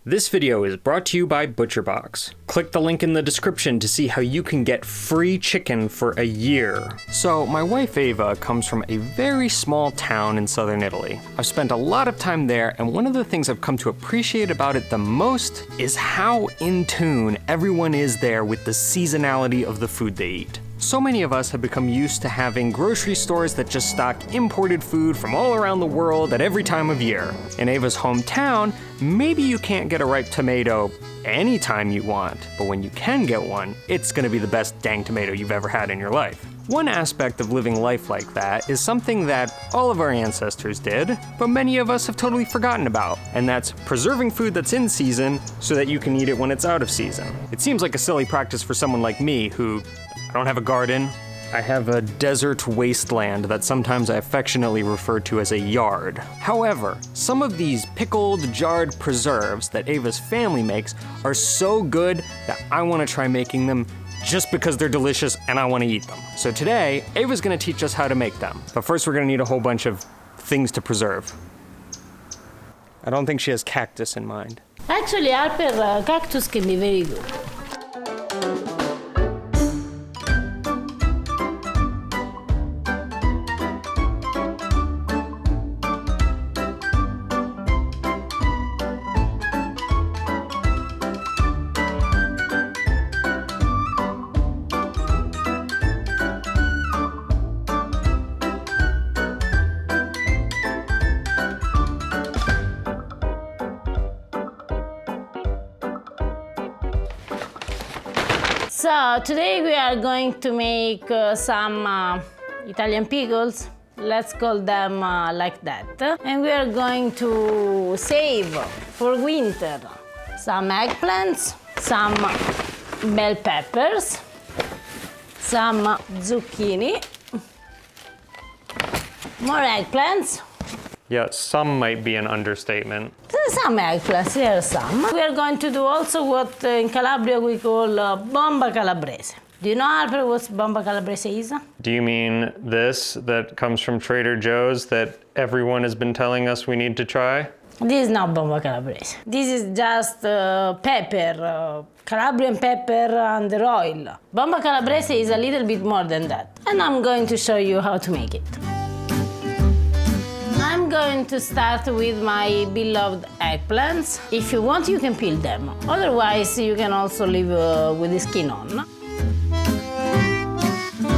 This video is brought to you by ButcherBox. Click the link in the description to see how you can get free chicken for a year. So, my wife Ava comes from a very small town in southern Italy. I've spent a lot of time there, and one of the things I've come to appreciate about it the most is how in tune everyone is there with the seasonality of the food they eat. So many of us have become used to having grocery stores that just stock imported food from all around the world at every time of year. In Ava's hometown, maybe you can't get a ripe tomato anytime you want, but when you can get one, it's gonna be the best dang tomato you've ever had in your life. One aspect of living life like that is something that all of our ancestors did, but many of us have totally forgotten about, and that's preserving food that's in season so that you can eat it when it's out of season. It seems like a silly practice for someone like me who I don't have a garden. I have a desert wasteland that sometimes I affectionately refer to as a yard. However, some of these pickled, jarred preserves that Ava's family makes are so good that I want to try making them just because they're delicious and I want to eat them. So today, Ava's going to teach us how to make them. But first we're going to need a whole bunch of things to preserve. I don't think she has cactus in mind. Actually, Harper, cactus can be very good. So today we are going to make some Italian pickles. Let's call them like that. And we are going to save for winter some eggplants, some bell peppers, some zucchini, more eggplants. Yeah, some might be an understatement. Some eggplants, there are some. We are going to do also what in Calabria we call Bomba Calabrese. Do you know, Harper, what Bomba Calabrese is? Do you mean this that comes from Trader Joe's that everyone has been telling us we need to try? This is not Bomba Calabrese. This is just pepper, Calabrian pepper under oil. Bomba Calabrese is a little bit more than that. And I'm going to show you how to make it. I'm going to start with my beloved eggplants. If you want, you can peel them. Otherwise, you can also leave with the skin on.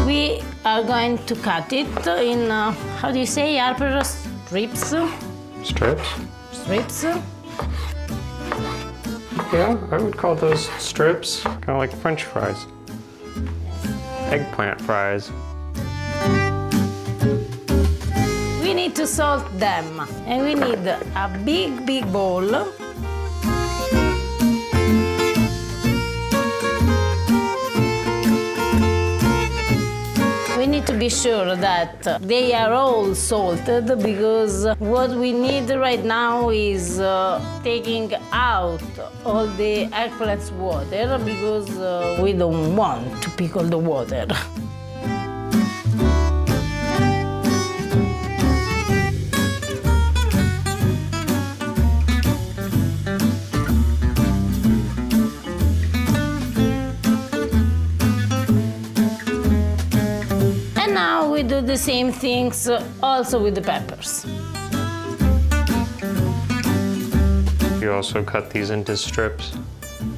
We are going to cut it in, how do you say, Harper? Strips? Strips? Strips. Yeah, I would call those strips, kind of like French fries. Eggplant fries. We need to salt them, and we need a big bowl. We need to be sure that they are all salted, because what we need right now is taking out all the eggplant's water, because we don't want to pickle the water. We do the same things also with the peppers. You also cut these into strips?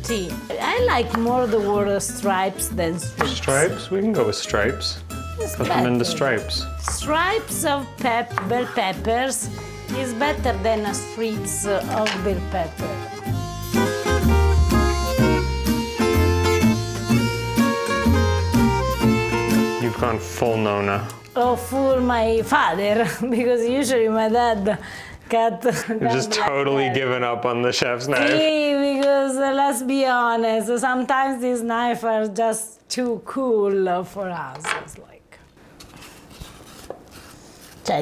See, I like more the word stripes than strips. Stripes? We can go with stripes. It's Cut better. them into stripes. Stripes of bell peppers is better than strips of bell pepper. You've gone full Nona. Oh, full my father, because usually my dad cut. You're just totally given up on the chef's knife. See, because let's be honest, sometimes these knives are just too cool for us. It's like,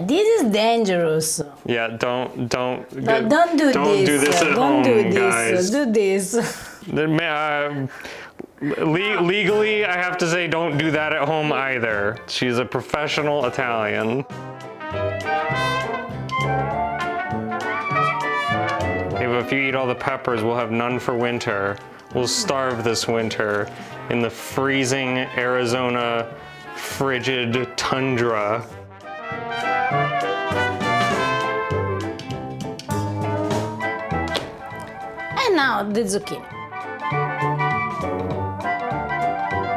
this is dangerous. Yeah, don't do this. Do this at home, guys. Do this. Legally, I have to say, don't do that at home either. She's a professional Italian. Ava if you eat all the peppers, we'll have none for winter. We'll starve this winter in the freezing Arizona frigid tundra. And now the zucchini.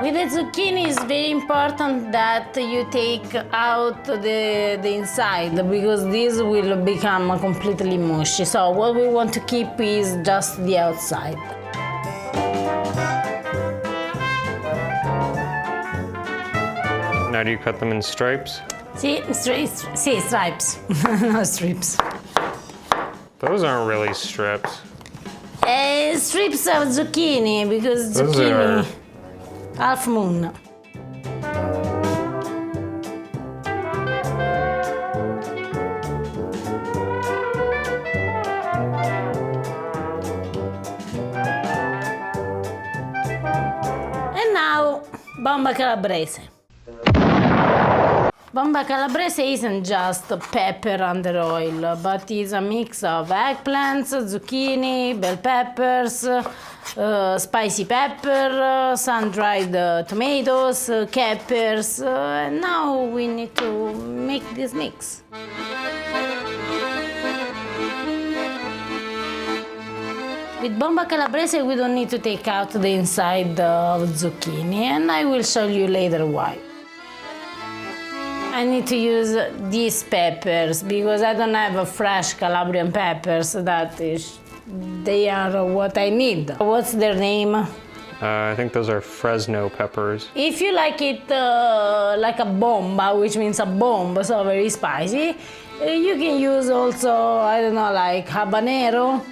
With the zucchini, it's very important that you take out the inside, because this will become completely mushy. So what we want to keep is just the outside. Now do you cut them in stripes? Stripes, no strips. Those aren't really strips. Strips of zucchini, because Those zucchini, are... half moon. And now, Bomba Calabrese. Bomba Calabrese isn't just pepper under oil, but is a mix of eggplants, zucchini, bell peppers, spicy pepper, sun-dried tomatoes, capers, and now we need to make this mix. With Bomba Calabrese we don't need to take out the inside of zucchini, and I will show you later why. I need to use these peppers because I don't have fresh Calabrian peppers. They are what I need. What's their name? I think those are Fresno peppers. If you like it like a bomba, which means a bomb, so very spicy, you can use also, I don't know, like habanero,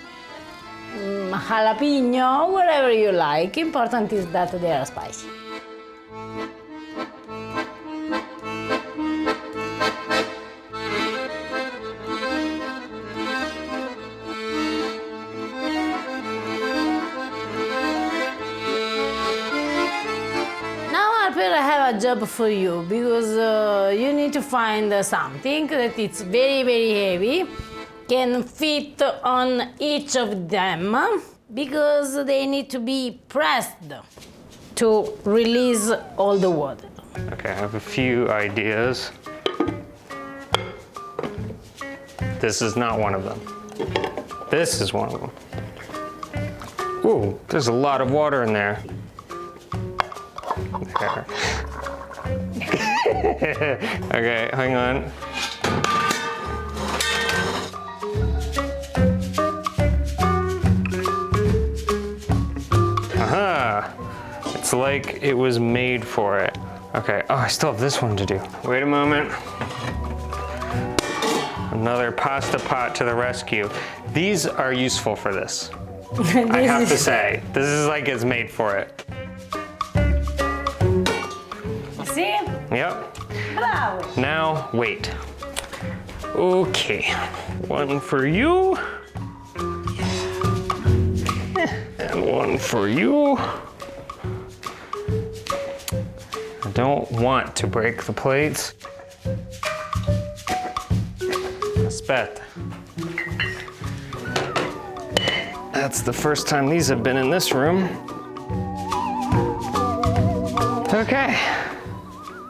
jalapeno, whatever you like. Important is that they are spicy. I have a job for you, because you need to find something that it's very, very heavy, can fit on each of them, because they need to be pressed to release all the water. Okay, I have a few ideas. This is not one of them. This is one of them. Ooh, there's a lot of water in there. There. Okay, hang on. Aha! It's like it was made for it. Okay, oh, I still have this one to do. Wait a moment. Another pasta pot to the rescue. These are useful for this. I have to say, this is like it's made for it. See? Yep. Bravo. Now, wait. Okay, one for you. And one for you. I don't want to break the plates. Aspetta. That's the first time these have been in this room. Okay.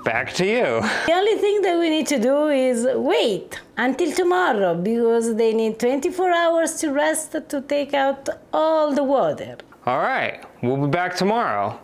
Back to you. The only thing that we need to do is wait until tomorrow, because they need 24 hours to rest to take out all the water. All right, we'll be back tomorrow.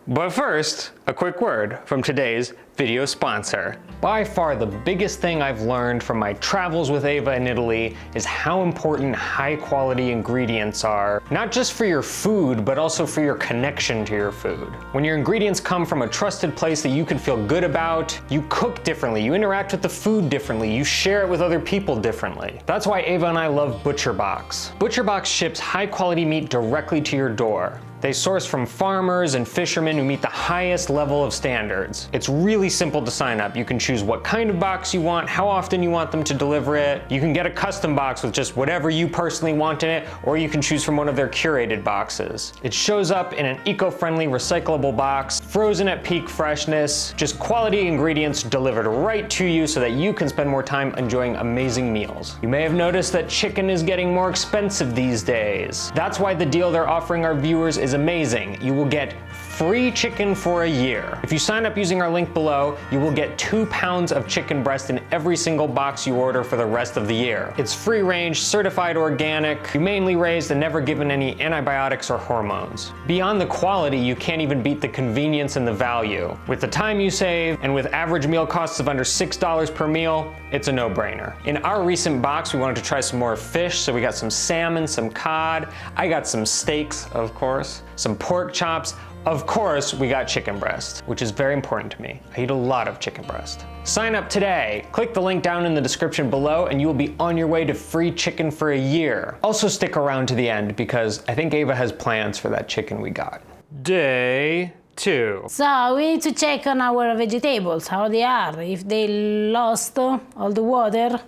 But first, a quick word from today's video sponsor. By far the biggest thing I've learned from my travels with Ava in Italy is how important high quality ingredients are, not just for your food, but also for your connection to your food. When your ingredients come from a trusted place that you can feel good about, you cook differently, you interact with the food differently, you share it with other people differently. That's why Ava and I love ButcherBox. ButcherBox ships high quality meat directly to your door. They source from farmers and fishermen who meet the highest level of standards. It's really simple to sign up. You can choose what kind of box you want, how often you want them to deliver it. You can get a custom box with just whatever you personally want in it, or you can choose from one of their curated boxes. It shows up in an eco-friendly recyclable box, frozen at peak freshness, just quality ingredients delivered right to you so that you can spend more time enjoying amazing meals. You may have noticed that chicken is getting more expensive these days. That's why the deal they're offering our viewers is amazing. You will get free chicken for a year. If you sign up using our link below, you will get 2 pounds of chicken breast in every single box you order for the rest of the year. It's free range, certified organic, humanely raised and never given any antibiotics or hormones. Beyond the quality, you can't even beat the convenience and the value. With the time you save and with average meal costs of under $6 per meal, it's a no-brainer. In our recent box, we wanted to try some more fish, so we got some salmon, some cod. I got some steaks, of course, some pork chops. Of course, we got chicken breast, which is very important to me. I eat a lot of chicken breast. Sign up today. Click the link down in the description below and you will be on your way to free chicken for a year. Also stick around to the end because I think Ava has plans for that chicken we got. Day 2. So we need to check on our vegetables, how they are, if they lost all the water.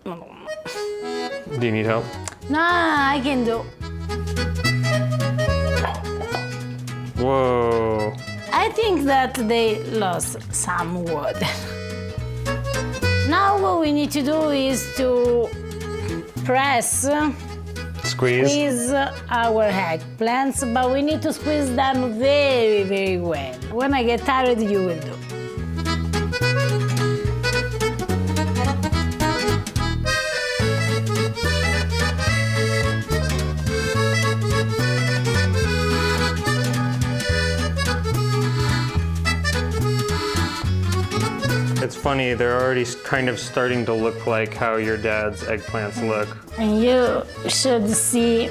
Do you need help? No, I can do. Whoa. I think that they lost some water. Now what we need to do is to squeeze our eggplants, but we need to squeeze them very, very well. When I get tired, you will do. It's funny, they're already kind of starting to look like how your dad's eggplants look. And you should see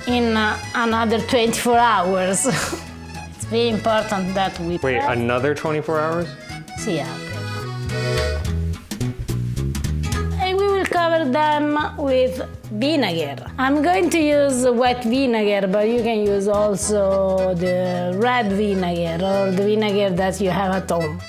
in another 24 hours. It's very important that we Wait, another 24 hours? See, and we will cover them with vinegar. I'm going to use wet vinegar, but you can use also the red vinegar or the vinegar that you have at home.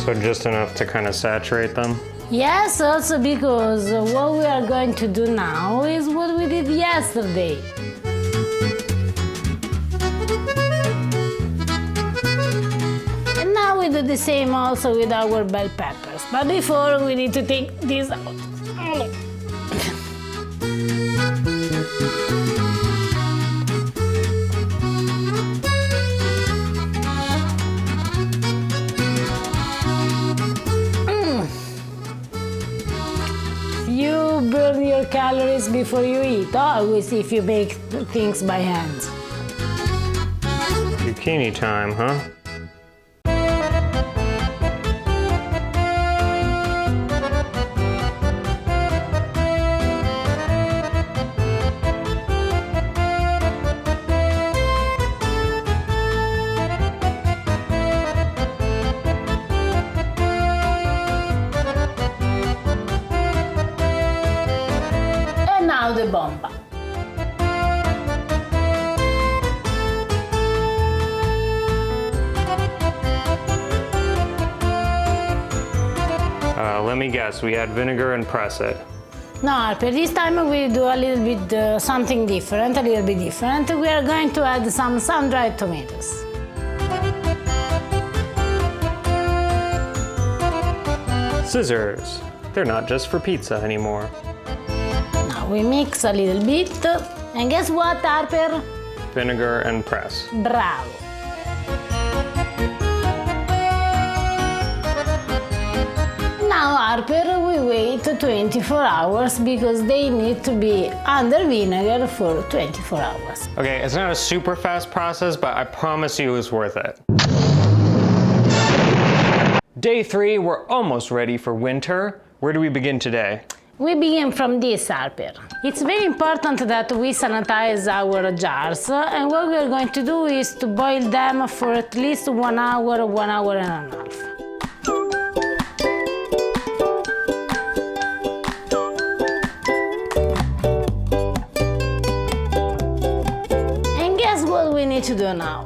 So just enough to kind of saturate them? Yes, also because what we are going to do now is what we did yesterday. And now we do the same also with our bell peppers. But before we need to take this out. You burn your calories before you eat. Always if you make things by hand. Zucchini time, huh? Now the bomba. Let me guess, we add vinegar and press it. No, but this time we do a little bit something different, a little bit different. We are going to add some sun-dried tomatoes. Scissors. They're not just for pizza anymore. Now we mix a little bit. And guess what, Harper? Vinegar and press. Bravo. Now, Harper, we wait 24 hours because they need to be under vinegar for 24 hours. Okay, it's not a super fast process, but I promise you it's worth it. Day 3, we're almost ready for winter. Where do we begin today? We begin from this, Harper. It's very important that we sanitize our jars, and what we are going to do is to boil them for at least 1 hour, 1 hour and a half. to do now?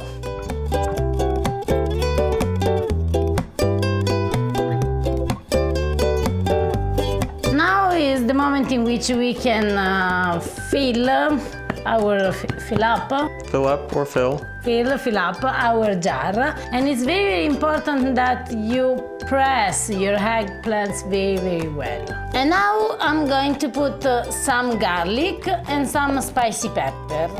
Now is the moment in which we can fill our fill up our jar, and it's very, very important that you press your eggplants very, very well. And now I'm going to put some garlic and some spicy pepper.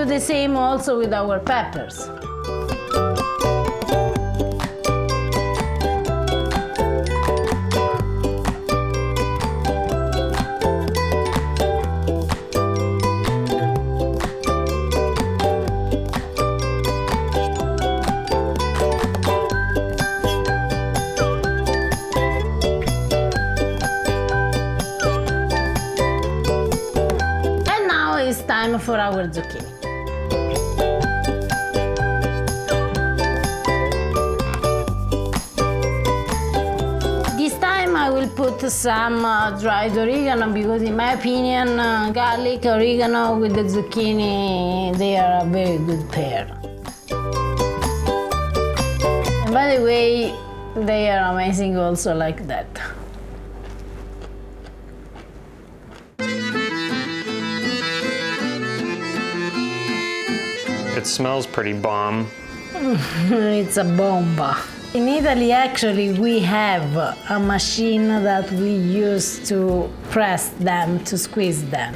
The same also with our peppers. And now it's time for our zucchini. I will put some dried oregano because in my opinion garlic, oregano with the zucchini, they are a very good pair. And by the way, they are amazing also like that. It smells pretty bomb. It's a bomba. In Italy, actually, we have a machine that we use to press them, to squeeze them.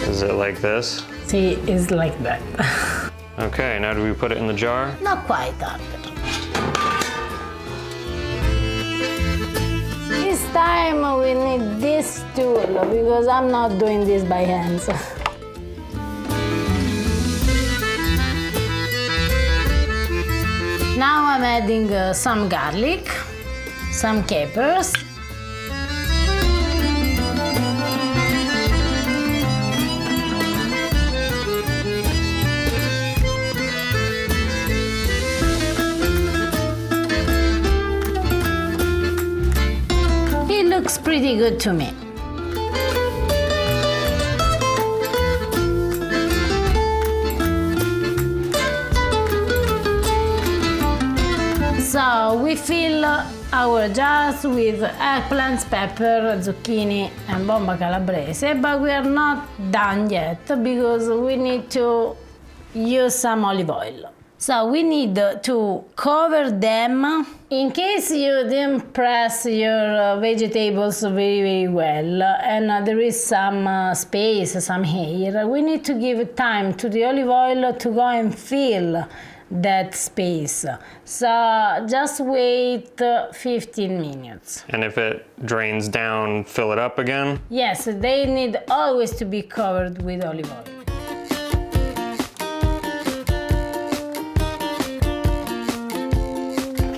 Is it like this? See, it's like that. Okay, now do we put it in the jar? Not quite, Albert. This time we need this tool because I'm not doing this by hands. Now I'm adding some garlic, some capers, it looks pretty good to me. So we fill our jars with eggplants, pepper, zucchini and bomba calabrese, but we are not done yet because we need to use some olive oil. So we need to cover them. In case you didn't press your vegetables very, very well and there is some space, some hair, we need to give time to the olive oil to go and fill that space. So just wait 15 minutes. And if it drains down, fill it up again? Yes, they need always to be covered with olive oil.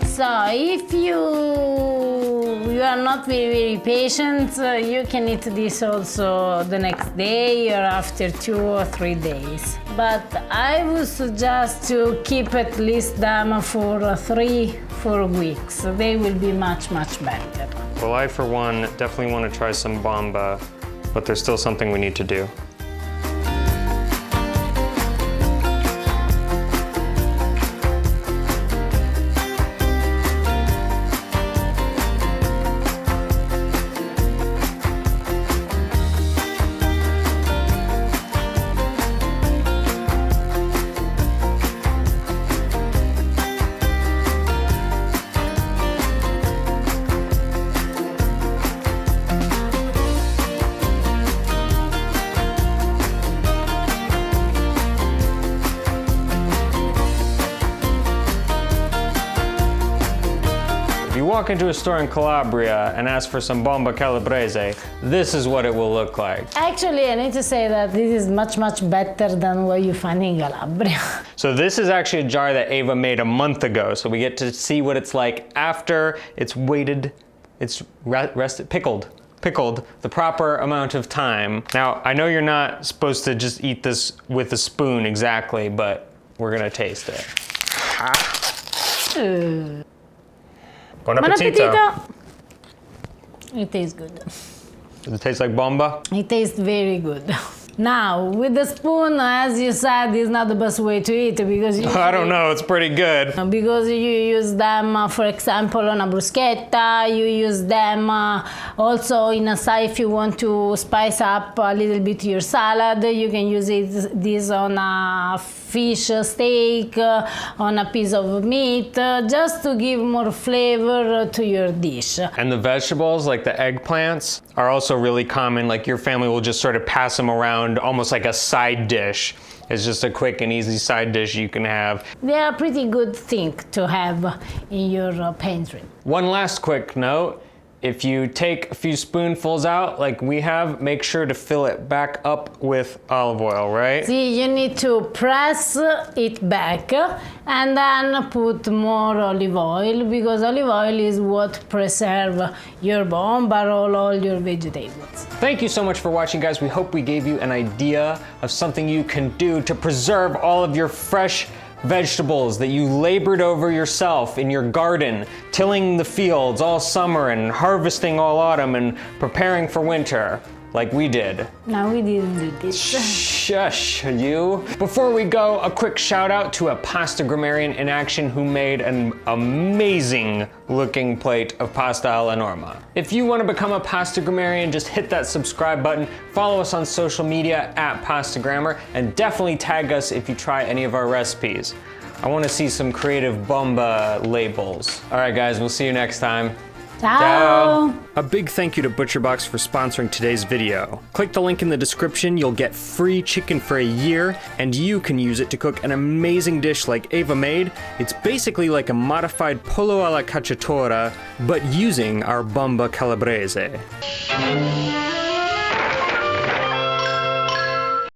So if you are not very, very patient, you can eat this also the next day or after 2 or 3 days. But I would suggest to keep at least them for 3-4 weeks. They will be much, much better. Well, I, for one, definitely want to try some bomba, but there's still something we need to do. If you walk into a store in Calabria and ask for some bomba calabrese, this is what it will look like. Actually, I need to say that this is much, much better than what you find in Calabria. So this is actually a jar that Ava made a month ago, so we get to see what it's like after it's waited It's rested, pickled, the proper amount of time. Now, I know you're not supposed to just eat this with a spoon exactly, but we're gonna taste it. Buon appetito. It tastes good. Does it taste like bomba? It tastes very good. Now, with the spoon, as you said, is not the best way to eat because I don't know, it's pretty good. Because you use them, for example, on a bruschetta, you use them also in a side if you want to spice up a little bit your salad, you can use this on a fish steak, on a piece of meat, just to give more flavor to your dish. And the vegetables, like the eggplants, are also really common. Like your family will just sort of pass them around almost like a side dish. It's just a quick and easy side dish you can have. They are a pretty good thing to have in your pantry. One last quick note. If you take a few spoonfuls out, like we have, make sure to fill it back up with olive oil, right? See, you need to press it back and then put more olive oil because olive oil is what preserves your bomba or all your vegetables. Thank you so much for watching, guys. We hope we gave you an idea of something you can do to preserve all of your fresh vegetables that you labored over yourself in your garden, tilling the fields all summer and harvesting all autumn and preparing for winter, like we did. No, we didn't do this. Shush, you. Before we go, a quick shout out to a pasta grammarian in action who made an amazing looking plate of pasta alla norma. If you want to become a pasta grammarian, just hit that subscribe button, follow us on social media at Pasta Grammar, and definitely tag us if you try any of our recipes. I want to see some creative bomba labels. All right, guys, we'll see you next time. Ciao! A big thank you to ButcherBox for sponsoring today's video. Click the link in the description, you'll get free chicken for a year, and you can use it to cook an amazing dish like Ava made. It's basically like a modified pollo alla cacciatora, but using our Bomba Calabrese.